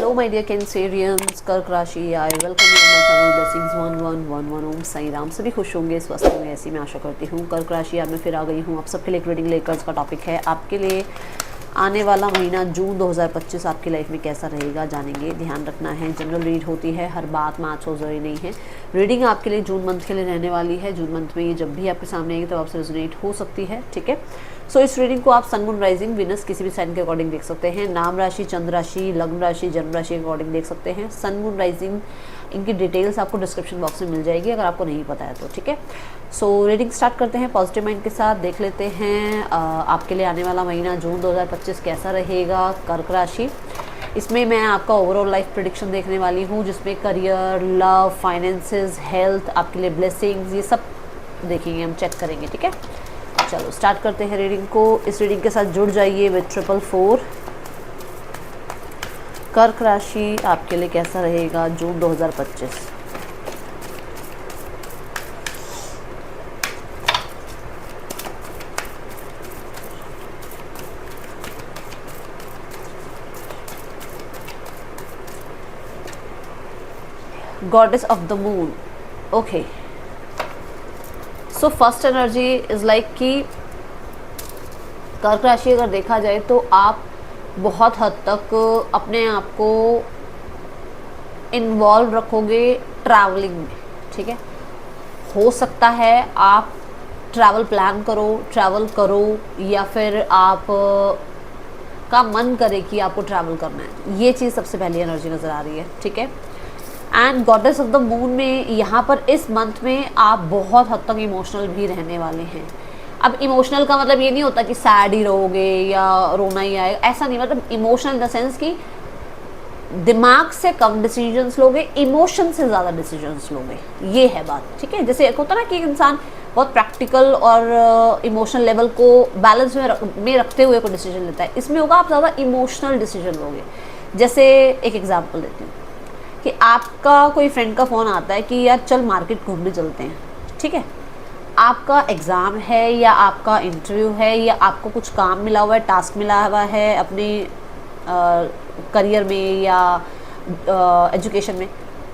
Hello my dear Cancerians, कर्क राशि। I welcome you my channel blessings 1111 ओम साई राम। सभी खुश होंगे, स्वस्थ होंगे, ऐसी मैं आशा करती हूँ। कर्क राशि आज मैं फिर आ गई हूँ आप सबके लिए एक रीडिंग लेकर। इसका टॉपिक है आपके लिए आने वाला महीना जून 2025 आपकी लाइफ में कैसा रहेगा, जानेंगे। ध्यान रखना है, जनरल रीड होती है, हर बात मैच हो जरूरी नहीं है। रीडिंग आपके लिए जून मंथ के लिए रहने वाली है। जून मंथ में ये जब भी आपके सामने आएगी तो आपसे रेजोनेट हो सकती है, ठीक है। सो इस रीडिंग को आप सन मून राइजिंग विनस किसी भी साइन के अकॉर्डिंग देख सकते हैं। नाम राशि, चंद्र राशि, लग्न राशि, जन्म राशि के अकॉर्डिंग देख सकते हैं। सन मून राइजिंग इनकी डिटेल्स आपको डिस्क्रिप्शन बॉक्स में मिल जाएगी अगर आपको नहीं पता है तो, ठीक है। सो रीडिंग स्टार्ट करते हैं पॉजिटिव माइंड के साथ। देख लेते हैं आपके लिए आने वाला महीना जून 2025 कैसा रहेगा। कर्क राशि, इसमें मैं आपका ओवरऑल लाइफ प्रेडिक्शन देखने वाली हूँ, जिसमें करियर, लव, फाइनेंसेस, हेल्थ, आपके लिए ब्लेसिंग्स, ये सब देखेंगे, हम चेक करेंगे, ठीक है। चलो स्टार्ट करते हैं रीडिंग को। इस रीडिंग के साथ जुड़ जाइए विद 444। कर्क राशि आपके लिए कैसा रहेगा जून 2025। Goddess of the moon, okay. So first energy is like कि कर्क राशि अगर देखा जाए तो आप बहुत हद तक अपने आप को इन्वॉल्व रखोगे ट्रैवलिंग में, ठीक है। हो सकता है आप ट्रैवल प्लान करो, ट्रैवल करो, या फिर आप का मन करे कि आपको ट्रैवल करना है। ये चीज़ सबसे पहली एनर्जी नज़र आ रही है, ठीक है। And goddess of the moon में यहाँ पर इस मंथ में आप बहुत हद तक इमोशनल भी रहने वाले हैं। अब इमोशनल का मतलब ये नहीं होता कि सैड ही रहोगे या रोना ही आएगा, ऐसा नहीं। मतलब इमोशनल इन द सेंस कि दिमाग से कम डिसीजंस लोगे, इमोशन से ज़्यादा डिसीजंस लोगे, ये है बात, ठीक है। जैसे एक होता ना कि एक इंसान बहुत प्रैक्टिकल और इमोशनल लेवल को बैलेंस में रखते हुए कोई डिसीजन लेता है, इसमें होगा आप ज़्यादा इमोशनल डिसीजन लोगे। जैसे एक एग्जाम्पल देती हूँ कि आपका कोई फ्रेंड का फ़ोन आता है कि यार चल मार्केट घूमने चलते हैं, ठीक है। आपका एग्ज़ाम है या आपका इंटरव्यू है या आपको कुछ काम मिला हुआ है, टास्क मिला हुआ है अपने करियर में या एजुकेशन में,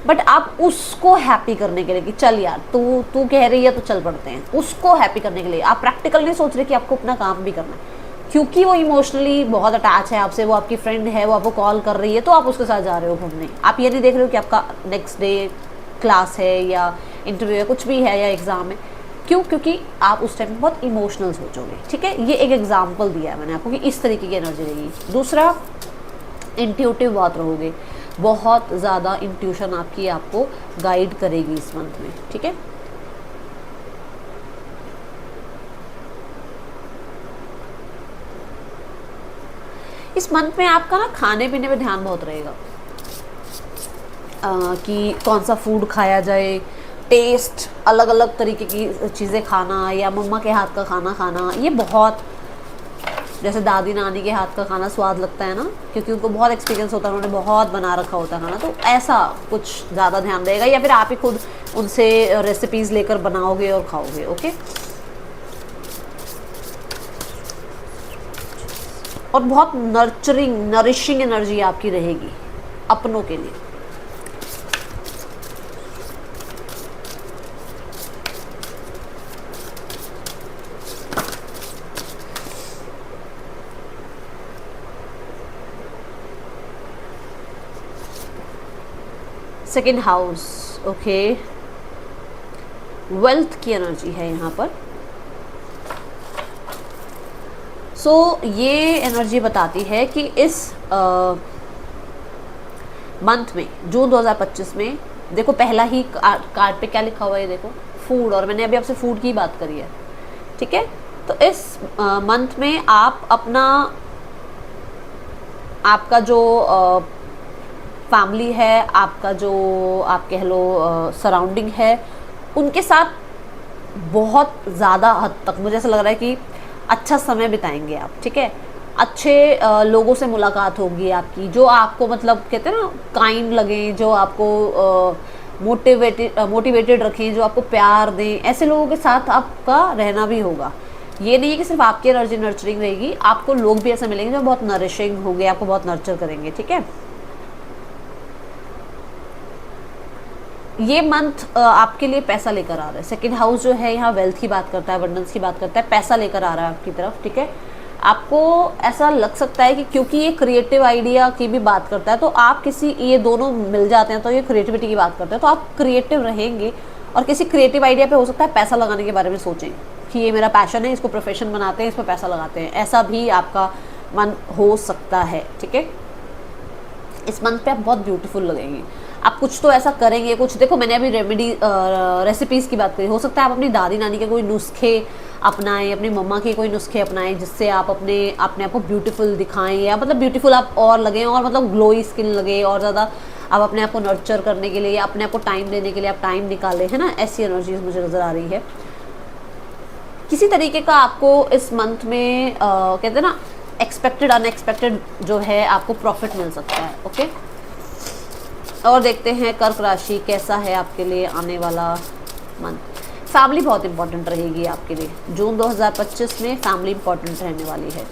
बट आप उसको हैप्पी करने के लिए कि चल यार तू कह रही है तो चल पड़ते हैं, उसको हैप्पी करने के लिए आप प्रैक्टिकल नहीं सोच रहे कि आपको अपना काम भी करना है, क्योंकि वो इमोशनली बहुत अटैच है आपसे, वो आपकी फ्रेंड है, वो आपको कॉल कर रही है तो आप उसके साथ जा रहे हो घूमने। आप ये नहीं देख रहे हो कि आपका नेक्स्ट डे क्लास है या इंटरव्यू है, कुछ भी है, या एग्ज़ाम है। क्यों? क्योंकि आप उस टाइम बहुत इमोशनल सोचोगे, ठीक है। ये एक एग्जाम्पल दिया है मैंने आपको कि इस तरीके की एनर्जी रहेगी। दूसरा, इंट्यूटिव बहुत रहोगे, बहुत ज़्यादा इंट्यूशन आपकी आपको गाइड करेगी इस मंथ में, ठीक है। इस मंथ में आपका ना खाने पीने पे ध्यान बहुत रहेगा कि कौन सा फूड खाया जाए, टेस्ट, अलग अलग तरीके की चीज़ें खाना, या मम्मा के हाथ का खाना खाना। ये बहुत, जैसे दादी नानी के हाथ का खाना स्वाद लगता है ना, क्योंकि उनको बहुत एक्सपीरियंस होता है, उन्होंने बहुत बना रखा होता है खाना, तो ऐसा कुछ ज़्यादा ध्यान रहेगा। या फिर आप ही खुद उनसे रेसिपीज़ लेकर बनाओगे और खाओगे, ओके। और बहुत नरिशिंग एनर्जी आपकी रहेगी अपनों के लिए। सेकेंड हाउस, ओके, वेल्थ की एनर्जी है यहाँ पर। सो ये एनर्जी बताती है कि इस मंथ में जून 2025 में, देखो पहला ही कार्ड पे क्या लिखा हुआ है, देखो फूड, और मैंने अभी आपसे फूड की बात करी है, ठीक है। तो इस मंथ में आप अपना, आपका जो फैमिली है, आपका जो आप कह लो सराउंडिंग है, उनके साथ बहुत ज़्यादा हद तक मुझे ऐसा लग रहा है कि अच्छा समय बिताएंगे आप, ठीक है। अच्छे लोगों से मुलाकात होगी आपकी, जो आपको मतलब कहते हैं ना काइंड लगे, जो आपको मोटिवेटेड रखें, जो आपको प्यार दें, ऐसे लोगों के साथ आपका रहना भी होगा। ये नहीं है कि सिर्फ आपकी एनर्जी नर्चरिंग रहेगी, आपको लोग भी ऐसे मिलेंगे जो बहुत नरिशिंग होंगे, आपको बहुत नर्चर करेंगे, ठीक है। ये मंथ आपके लिए पैसा लेकर आ रहा है। सेकंड हाउस जो है यहाँ वेल्थ की बात करता है, अबंडेंस की बात करता है, पैसा लेकर आ रहा है आपकी तरफ, ठीक है। आपको ऐसा लग सकता है कि क्योंकि ये क्रिएटिव आइडिया की भी बात करता है, तो आप किसी, ये दोनों मिल जाते हैं तो ये क्रिएटिविटी की बात करते हैं, तो आप क्रिएटिव रहेंगे और किसी क्रिएटिव आइडिया पे हो सकता है पैसा लगाने के बारे में सोचें कि ये मेरा पैशन है, इसको प्रोफेशन बनाते हैं, इस पर पैसा लगाते हैं, ऐसा भी आपका मन हो सकता है, ठीक है। इस मंथ पे आप बहुत ब्यूटीफुल लगेंगे, आप कुछ तो ऐसा करेंगे, कुछ देखो मैंने अभी रेसिपीज़ की बात करी, हो सकता है आप अपनी दादी नानी के कोई नुस्खे अपनाएं, अपनी मम्मा के कोई नुस्खे अपनाएं जिससे आप अपने आप को ब्यूटीफुल दिखाएं, या मतलब ब्यूटीफुल आप और लगें, और मतलब ग्लोई स्किन लगे, और ज़्यादा आप अपने आप को नर्चर करने के लिए या अपने आप को टाइम देने के लिए आप टाइम निकालें, है ना। ऐसी एनर्जीज मुझे नज़र आ रही है। किसी तरीके का आपको इस मंथ में कहते हैं ना, एक्सपेक्टेड अनएक्सपेक्टेड जो है आपको प्रॉफिट मिल सकता है, ओके। और देखते हैं कर्क राशि कैसा है आपके लिए आने वाला मंथ। फैमिली बहुत इंपॉर्टेंट रहेगी आपके लिए, जून 2025 में फैमिली इंपॉर्टेंट रहने वाली है।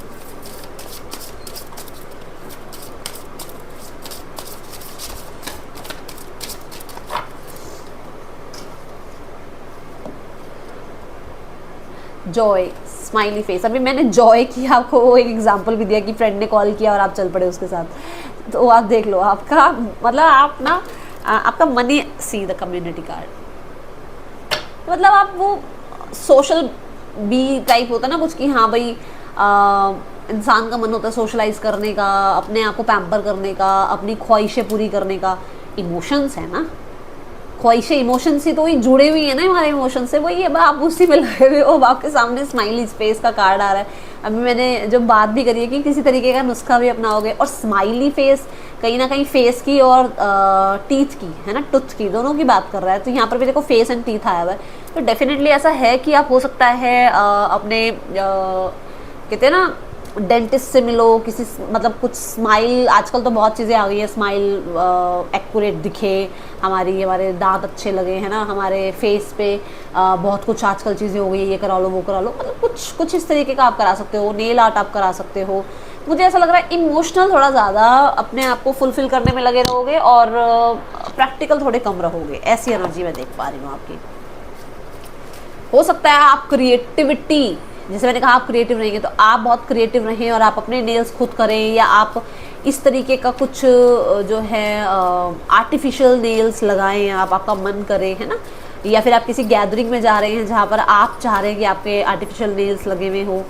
Joy, smiley face. अभी मैंने जॉय की आपको वो एक एग्जांपल भी दिया कि फ्रेंड ने कॉल किया और आप चल पड़े उसके साथ, तो आप देख लो आपका मतलब आप ना आपका money, see the community card, मतलब आप वो सोशल बी टाइप होता है ना कुछ, कि हाँ भाई इंसान का मन होता है सोशलाइज करने का, अपने आप को पैम्पर करने का, अपनी ख्वाहिशें पूरी करने का। इमोशंस है ना, ख्वाहिशें इमोशन से तो ही जुड़े हुई है ना हमारे इमोशन से, वही है, आप उसी में लगे हुए हो। आपके सामने स्माइली फेस का कार्ड आ रहा है। अभी मैंने जो बात भी करी है कि किसी तरीके का नुस्खा भी अपनाओगे, और स्माइली फेस कहीं ना कहीं फेस की और टीथ की, है ना, टूथ की, दोनों की बात कर रहा है। तो यहाँ पर भी देखो फेस एंड टीथ आया हुआ है, तो डेफिनेटली ऐसा है कि आप हो सकता है अपने कहते हैं ना डेंटिस्ट से मिलो, किसी मतलब कुछ स्माइल, आजकल तो बहुत चीज़ें आ गई है, स्माइल एक्यूरेट दिखे, हमारे दांत अच्छे लगे, है ना, हमारे फेस पे बहुत कुछ आजकल चीज़ें हो गई है, ये करा लो वो करा लो, मतलब कुछ इस तरीके का आप करा सकते हो। नेल आर्ट आप करा सकते हो। मुझे ऐसा लग रहा है इमोशनल थोड़ा ज़्यादा अपने आप को फुलफिल करने में लगे रहोगे और प्रैक्टिकल थोड़े कम रहोगे, ऐसी एनर्जी मैं देख पा रही हूँ आपकी। हो सकता है आप क्रिएटिविटी, जैसे मैंने कहा आप क्रिएटिव रहेंगे, तो आप बहुत क्रिएटिव रहें और आप अपने नेल्स खुद करें, या आप इस तरीके का कुछ जो है आर्टिफिशियल नेल्स लगाएं, आपका मन करे, है ना। या फिर आप किसी गैदरिंग में जा रहे हैं जहाँ पर आप चाह रहे हैं कि आपके आर्टिफिशियल नेल्स लगे हुए हो,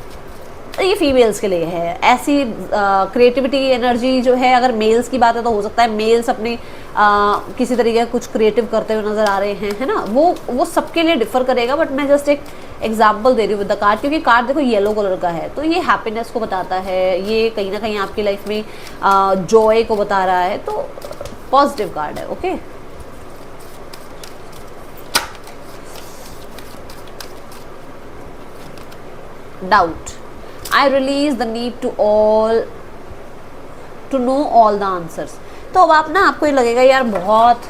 तो ये फीमेल्स के लिए है। ऐसी क्रिएटिविटी एनर्जी जो है, अगर मेल्स की बात है तो हो सकता है मेल्स अपने किसी तरीके का कुछ क्रिएटिव करते हुए नज़र आ रहे हैं, है ना। वो सबके लिए डिफर करेगा, बट मैं जस्ट एक एग्जाम्पल दे रही हूँ विद द कार्ड, क्योंकि कार्ड देखो येलो कलर का है, तो ये हैप्पीनेस को बताता है, ये कहीं ना कहीं आपकी लाइफ में जॉय को बता रहा है, तो पॉजिटिव कार्ड है, okay. Doubt, I release the need to know all the answers। तो अब आप ना, आपको ये लगेगा यार बहुत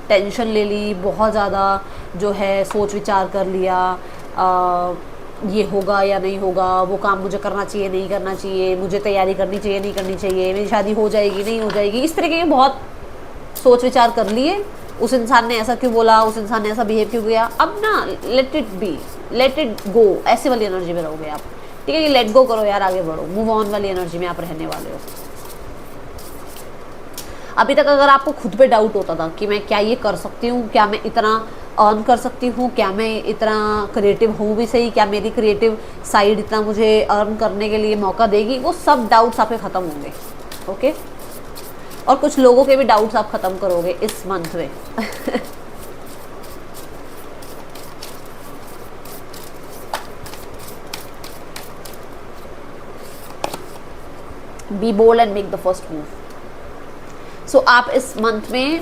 टेंशन ले ली, बहुत ज़्यादा जो है सोच विचार कर लिया, ये होगा या नहीं होगा, वो काम मुझे करना चाहिए नहीं करना चाहिए, मुझे तैयारी करनी चाहिए नहीं करनी चाहिए, मेरी शादी हो जाएगी नहीं हो जाएगी, इस तरीके के बहुत सोच विचार कर लिए। उस इंसान ने ऐसा क्यों बोला, उस इंसान ने ऐसा बिहेव क्यों किया। अब ना let it be, let it go, ऐसे वाली एनर्जी में रहोगे आप, ठीक है। ये लेट गो करो यार, आगे बढ़ो, मूव ऑन वाली एनर्जी में आप रहने वाले हो। अभी तक अगर आपको खुद पे डाउट होता था कि मैं क्या ये कर सकती हूँ, क्या मैं इतना अर्न कर सकती हूँ, क्या मैं इतना क्रिएटिव हूँ भी सही, क्या मेरी क्रिएटिव साइड इतना मुझे अर्न करने के लिए मौका देगी, वो सब डाउट्स आपके ख़त्म होंगे, ओके। और कुछ लोगों के भी डाउट्स आप ख़त्म करोगे इस मंथ में। Be bold and make the first move. So आप इस मंथ में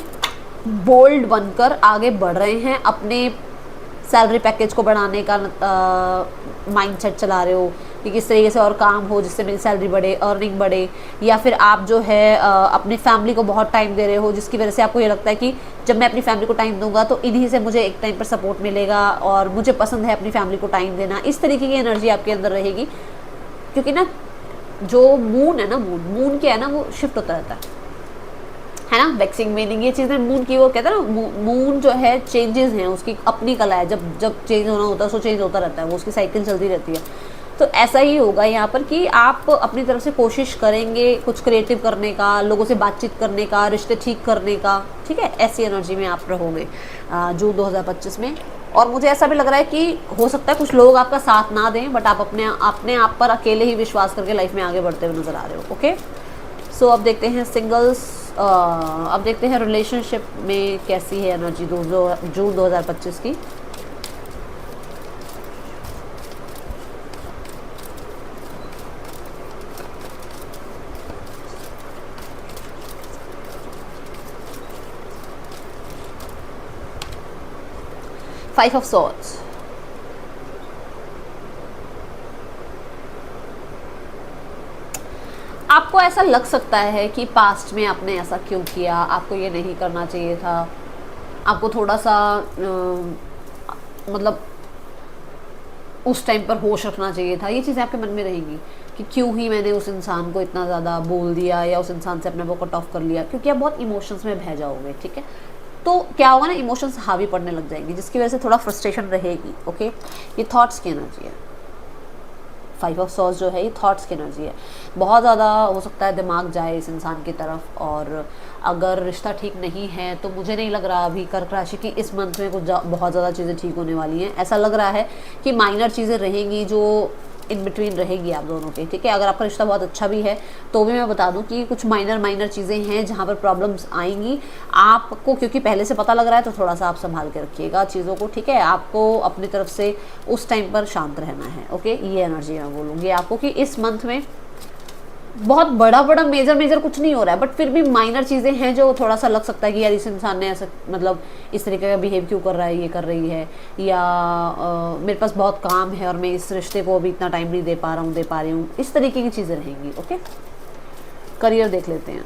बोल्ड बनकर आगे बढ़ रहे हैं, अपने सैलरी पैकेज को बढ़ाने का माइंडसेट चला रहे हो कि किस तरीके से और काम हो जिससे मेरी सैलरी बढ़े, अर्निंग बढ़े, या फिर आप जो है अपनी फैमिली को बहुत टाइम दे रहे हो, जिसकी वजह से आपको ये लगता है कि जब मैं अपनी फैमिली को टाइम दूंगा तो इन्हीं से मुझे एक टाइम पर सपोर्ट मिलेगा और मुझे पसंद है अपनी फैमिली को टाइम देना। इस तरीके की एनर्जी आपके अंदर रहेगी, क्योंकि ना जो मून है ना, मून क्या है ना, वो शिफ्ट होता रहता है। है ना। वैक्सिंग मीनिंग ये चीज़ें मून की, वो कहते हैं ना मून जो है चेंजेस हैं, उसकी अपनी कला है, जब जब चेंज होना होता है उसको चेंज होता रहता है, वो उसकी साइकिल चलती रहती है। तो ऐसा ही होगा यहाँ पर कि आप अपनी तरफ से कोशिश करेंगे कुछ क्रिएटिव करने का, लोगों से बातचीत करने का, रिश्ते ठीक करने का, ठीक है, ऐसी एनर्जी में आप रहोगे जून 2025 में। और मुझे ऐसा भी लग रहा है कि हो सकता है कुछ लोग आपका साथ ना दें, बट आप अपने आप पर अकेले ही विश्वास करके लाइफ में आगे बढ़ते हुए नजर आ रहे हो। ओके, सो अब देखते हैं सिंगल्स, अब देखते हैं रिलेशनशिप में कैसी है एनर्जी जून 2025 की। फाइव ऑफ सॉर्ड्स, आपको ऐसा लग सकता है कि पास्ट में आपने ऐसा क्यों किया, आपको ये नहीं करना चाहिए था, आपको थोड़ा सा मतलब उस टाइम पर होश रखना चाहिए था, ये चीज़ें आपके मन में रहेंगी कि क्यों ही मैंने उस इंसान को इतना ज़्यादा बोल दिया या उस इंसान से अपने को कट ऑफ कर लिया, क्योंकि आप बहुत इमोशंस में बह जाओगे। ठीक है, तो क्या होगा ना, इमोशंस हावी पड़ने लग जाएंगे, जिसकी वजह से थोड़ा फ्रस्ट्रेशन रहेगी। ओके, ये थॉट्स की एनर्जी है। फाइव ऑफ सॉर्ड्स जो है ये थॉट्स की एनर्जी है। बहुत ज़्यादा हो सकता है दिमाग जाए इस इंसान की तरफ, और अगर रिश्ता ठीक नहीं है तो मुझे नहीं लग रहा अभी कर्क राशि की इस मंथ में कुछ बहुत ज़्यादा चीज़ें ठीक होने वाली हैं। ऐसा लग रहा है कि माइनर चीज़ें रहेंगी जो इन बिटवीन रहेगी आप दोनों के। ठीक है, अगर आपका रिश्ता बहुत अच्छा भी है तो भी मैं बता दूं कि कुछ माइनर चीज़ें हैं जहाँ पर प्रॉब्लम्स आएंगी आपको, क्योंकि पहले से पता लग रहा है, तो थोड़ा सा आप संभाल के रखिएगा चीज़ों को। ठीक है, आपको अपनी तरफ से उस टाइम पर शांत रहना है। ओके, ये एनर्जी मैं बोलूँगी आपको कि इस मंथ में बहुत बड़ा मेजर कुछ नहीं हो रहा है, बट फिर भी माइनर चीज़ें हैं जो थोड़ा सा लग सकता है कि यार इस इंसान ने ऐसा मतलब इस तरीके का बिहेव क्यों कर रहा है, ये कर रही है, या मेरे पास बहुत काम है और मैं इस रिश्ते को अभी इतना टाइम नहीं दे पा रही हूँ, इस तरीके की चीज़ें रहेंगी। ओके, करियर देख लेते हैं।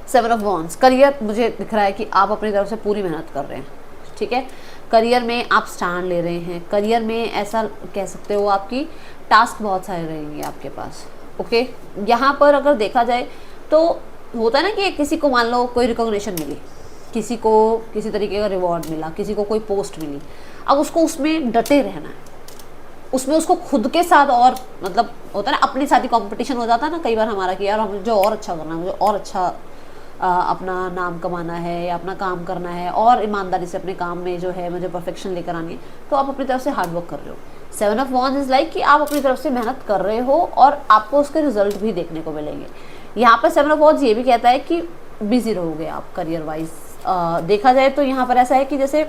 सेवन ऑफ वॉन्ड्स, करियर मुझे दिख रहा है कि आप अपनी तरफ से पूरी मेहनत कर रहे हैं। ठीक है, करियर में आप स्टैंड ले रहे हैं, करियर में ऐसा कह सकते हो आपकी टास्क बहुत सारे रहेंगे आपके पास। ओके, यहाँ पर अगर देखा जाए तो होता है ना कि किसी को मान लो कोई रिकॉग्निशन मिली, किसी को किसी तरीके का रिवॉर्ड मिला, किसी को कोई पोस्ट मिली, अब उसको उसमें डटे रहना है, उसमें उसको खुद के साथ और मतलब होता है ना अपने साथ ही कॉम्पिटिशन हो जाता है ना कई बार हमारा कि यार मुझे और अच्छा करना है, मुझे और अच्छा अपना नाम कमाना है या अपना काम करना है और ईमानदारी से अपने काम में जो है मुझे परफेक्शन लेकर आनी है, तो आप अपनी तरफ से हार्ड वर्क कर रहे हो। Seven of wands is like कि आप अपनी तरफ से मेहनत कर रहे हो और आपको उसके रिजल्ट भी देखने को मिलेंगे। यहाँ पर सेवन ऑफ वॉन्ड्स ये भी कहता है कि बिजी रहोगे आप करियर वाइज। देखा जाए तो यहाँ पर ऐसा है कि जैसे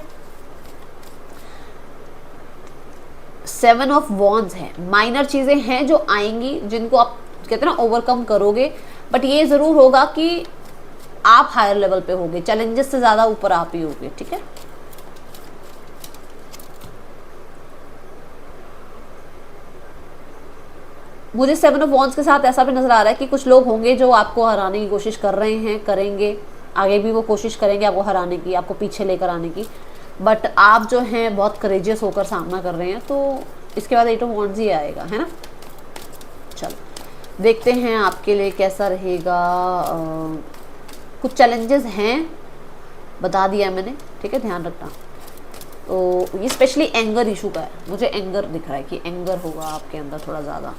सेवन ऑफ वॉन्ड्स है, माइनर चीज़ें हैं जो आएंगी जिनको आप कहते हैं ना ओवरकम करोगे, बट ये ज़रूर होगा कि आप हायर लेवल पे होगे, चैलेंजेस से ज़्यादा ऊपर आप ही होगे। ठीक है, मुझे सेवन ऑफ वॉन्ड्स के साथ ऐसा भी नजर आ रहा है कि कुछ लोग होंगे जो आपको हराने की कोशिश कर रहे हैं, करेंगे, आगे भी वो कोशिश करेंगे आपको हराने की, आपको पीछे लेकर आने की, बट आप जो हैं बहुत करेजियस होकर सामना कर रहे हैं, तो इसके बाद एट ऑफ वॉन्ड्स ही आएगा, है ना। चलो देखते हैं आपके लिए कैसा रहेगा। कुछ चैलेंजेस हैं, बता दिया मैंने, ठीक है, ध्यान रखना। तो ये स्पेशली एंगर इशू का है, मुझे एंगर दिख रहा है कि एंगर होगा आपके अंदर थोड़ा ज़्यादा।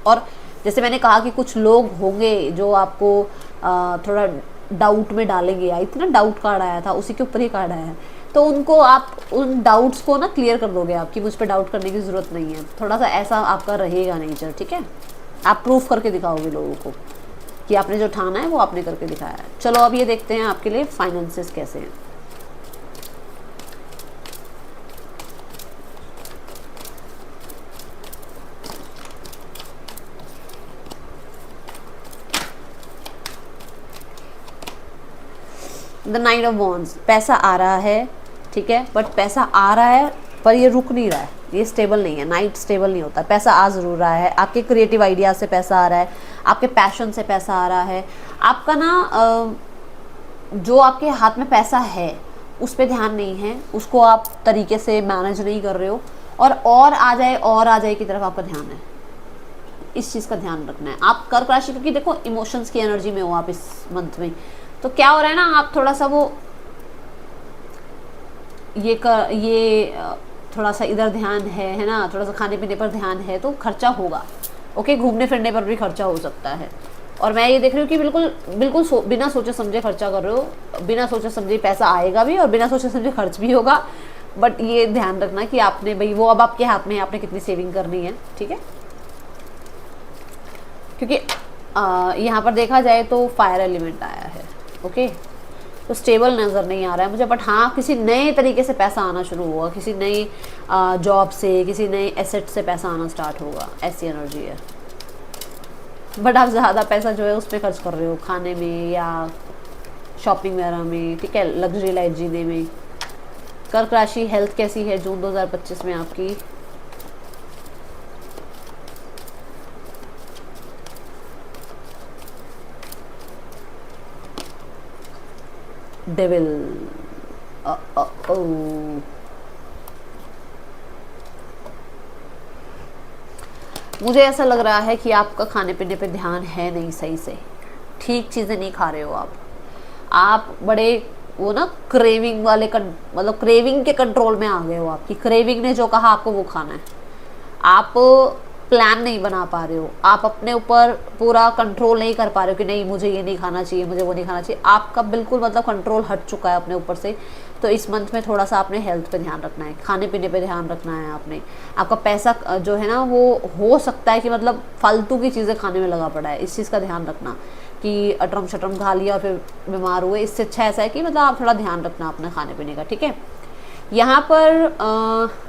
और जैसे मैंने कहा कि कुछ लोग होंगे जो आपको थोड़ा डाउट में डालेंगे, आई थी ना डाउट कार्ड आया था, उसी के ऊपर ही कार्ड आया है, तो उनको आप उन डाउट्स को ना क्लियर कर दोगे आप कि मुझ पर डाउट करने की ज़रूरत नहीं है, थोड़ा सा ऐसा आपका रहेगा नेचर। ठीक है, आप प्रूफ करके दिखाओगे लोगों को कि आपने जो ठाना है वो आपने करके दिखाया है। चलो अब ये देखते हैं आपके लिए फाइनेंसेस कैसे हैं। द नाइट ऑफ वॉन्ड्स, पैसा आ रहा है, ठीक है, बट पैसा आ रहा है पर ये रुक नहीं रहा है, ये स्टेबल नहीं है। नाइट स्टेबल नहीं होता, पैसा आ ज़रूर रहा है, आपके क्रिएटिव आइडिया से पैसा आ रहा है, आपके पैशन से पैसा आ रहा है, आपका ना जो आपके हाथ में पैसा है उस पर ध्यान नहीं है, उसको आप तरीके से मैनेज नहीं कर रहे हो, और आ जाए की तरफ आपका ध्यान है। इस चीज़ का ध्यान रखना है आप कर्क राशि, क्योंकि देखो इमोशंस की एनर्जी में हो आप इस मंथ में। तो क्या हो रहा है ना, आप थोड़ा सा वो ये थोड़ा सा इधर ध्यान है ना, थोड़ा सा खाने पीने पर ध्यान है, तो खर्चा होगा। ओके, घूमने फिरने पर भी खर्चा हो सकता है। और मैं ये देख रही हूँ कि बिल्कुल बिना सोचे समझे खर्चा कर रहे हो, बिना सोचे समझे पैसा आएगा भी और बिना सोचे समझे खर्च भी होगा। बट ये ध्यान रखना कि आपने भाई वो अब आपके हाथ में है, आपने कितनी सेविंग करनी है, ठीक है। क्योंकि यहाँ पर देखा जाए तो फायर एलिमेंट आया है। ओके, तो स्टेबल नज़र नहीं आ रहा है मुझे, बट हाँ किसी नए तरीके से पैसा आना शुरू होगा, किसी नई जॉब से, किसी नए एसेट से पैसा आना स्टार्ट होगा, ऐसी एनर्जी है। बट आप ज़्यादा पैसा जो है उस पर खर्च कर रहे हो, खाने में या शॉपिंग वगैरह में, ठीक है, लग्जरी लाइफ जीने में। कर्क राशि, हेल्थ कैसी है जून 2025 में आपकी? डेविल, मुझे ऐसा लग रहा है कि आपका खाने पीने पे ध्यान है नहीं सही से, ठीक चीज़ें नहीं खा रहे हो आप बड़े वो ना क्रेविंग वाले मतलब क्रेविंग के कंट्रोल में आ गए हो। आपकी क्रेविंग ने जो कहा आपको वो खाना है, आप प्लान नहीं बना पा रहे हो, आप अपने ऊपर पूरा कंट्रोल नहीं कर पा रहे हो कि नहीं मुझे ये नहीं खाना चाहिए, मुझे वो नहीं खाना चाहिए। आपका बिल्कुल मतलब कंट्रोल हट चुका है अपने ऊपर से। तो इस मंथ में थोड़ा सा आपने हेल्थ पे ध्यान रखना है, खाने पीने पे ध्यान रखना है आपने। आपका पैसा जो है ना वो हो सकता है कि मतलब फालतू की चीज़ें खाने में लगा पड़ा है, इस चीज़ का ध्यान रखना कि अटरम शटरम खा लिया फिर बीमार हुए। इससे अच्छा ऐसा है कि मतलब आप थोड़ा ध्यान रखना अपने खाने पीने का, ठीक है। यहाँ पर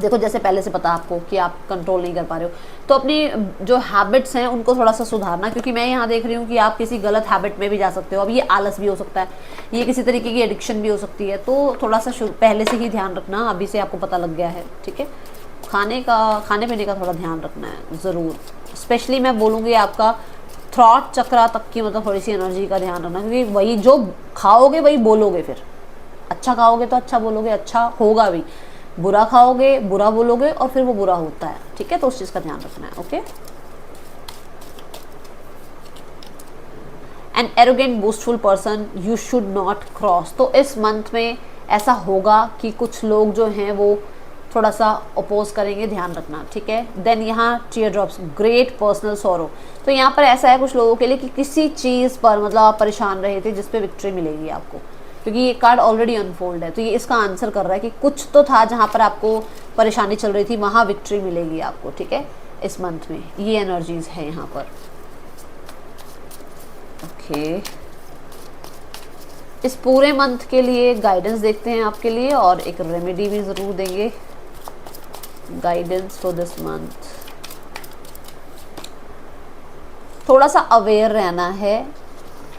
देखो जैसे पहले से पता आपको कि आप कंट्रोल नहीं कर पा रहे हो, तो अपनी जो हैबिट्स हैं उनको थोड़ा सा सुधारना, क्योंकि मैं यहाँ देख रही हूँ कि आप किसी गलत हैबिट में भी जा सकते हो। अब ये आलस भी हो सकता है, ये किसी तरीके की एडिक्शन भी हो सकती है, तो थोड़ा सा पहले से ही ध्यान रखना, अभी से आपको पता लग गया है, ठीक है। खाने पीने का थोड़ा ध्यान रखना है ज़रूर। स्पेशली मैं बोलूँगी आपका थ्रॉट चक्रा तक की मतलब थोड़ी सी एनर्जी का ध्यान रखना, क्योंकि वही जो खाओगे वही बोलोगे। फिर अच्छा खाओगे तो अच्छा बोलोगे, अच्छा होगा भी। बुरा खाओगे बुरा बोलोगे और फिर वो बुरा होता है, ठीक है। तो उस चीज़ का ध्यान रखना है, okay. An arrogant boastful person you should not cross. तो इस मंथ में ऐसा होगा कि कुछ लोग जो हैं वो थोड़ा सा अपोज करेंगे, ध्यान रखना, ठीक है। देन यहाँ tear drops, great personal sorrow. तो यहाँ पर ऐसा है कुछ लोगों के लिए कि किसी चीज़ पर मतलब आप परेशान रहे थे जिस पे विक्ट्री मिलेगी आपको, क्योंकि ये कार्ड ऑलरेडी अनफोल्ड है। तो ये इसका आंसर कर रहा है कि कुछ तो था जहाँ पर आपको परेशानी चल रही थी, वहाँ विक्ट्री मिलेगी आपको, ठीक है। इस मंथ में ये एनर्जीज है यहाँ पर, ओके। इस पूरे मंथ के लिए गाइडेंस देखते हैं आपके लिए, और एक रेमेडी भी ज़रूर देंगे। गाइडेंस फॉर दिस मंथ, थोड़ा सा अवेयर रहना है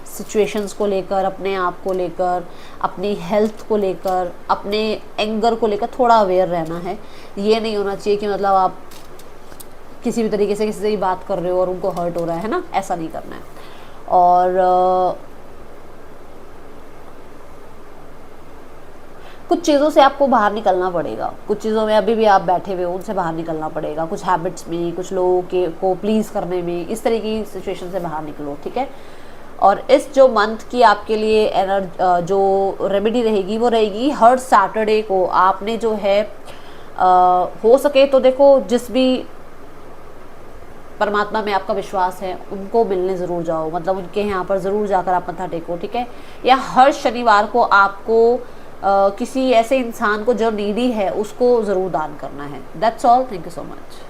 सिचुएशंस को लेकर, अपने आप को लेकर, अपनी हेल्थ को लेकर, अपने एंगर को लेकर थोड़ा अवेयर रहना है। ये नहीं होना चाहिए कि मतलब आप किसी भी तरीके से किसी से भी बात कर रहे हो और उनको हर्ट हो रहा है ना, ऐसा नहीं करना है। और कुछ चीज़ों से आपको बाहर निकलना पड़ेगा, कुछ चीज़ों में अभी भी आप बैठे हुए हो उनसे बाहर निकलना पड़ेगा, कुछ हैबिट्स में, कुछ लोगों को प्लीज़ करने में, इस तरीके की सिचुएशन से बाहर निकलो, ठीक है। और इस जो मंथ की आपके लिए जो रेमेडी रहेगी वो रहेगी हर सैटरडे को आपने जो है हो सके तो देखो जिस भी परमात्मा में आपका विश्वास है उनको मिलने ज़रूर जाओ, मतलब उनके यहाँ पर ज़रूर जाकर आप मत्था टेको, ठीक है। या हर शनिवार को आपको किसी ऐसे इंसान को जो नीडी है उसको ज़रूर दान करना है। That's all, thank you so much.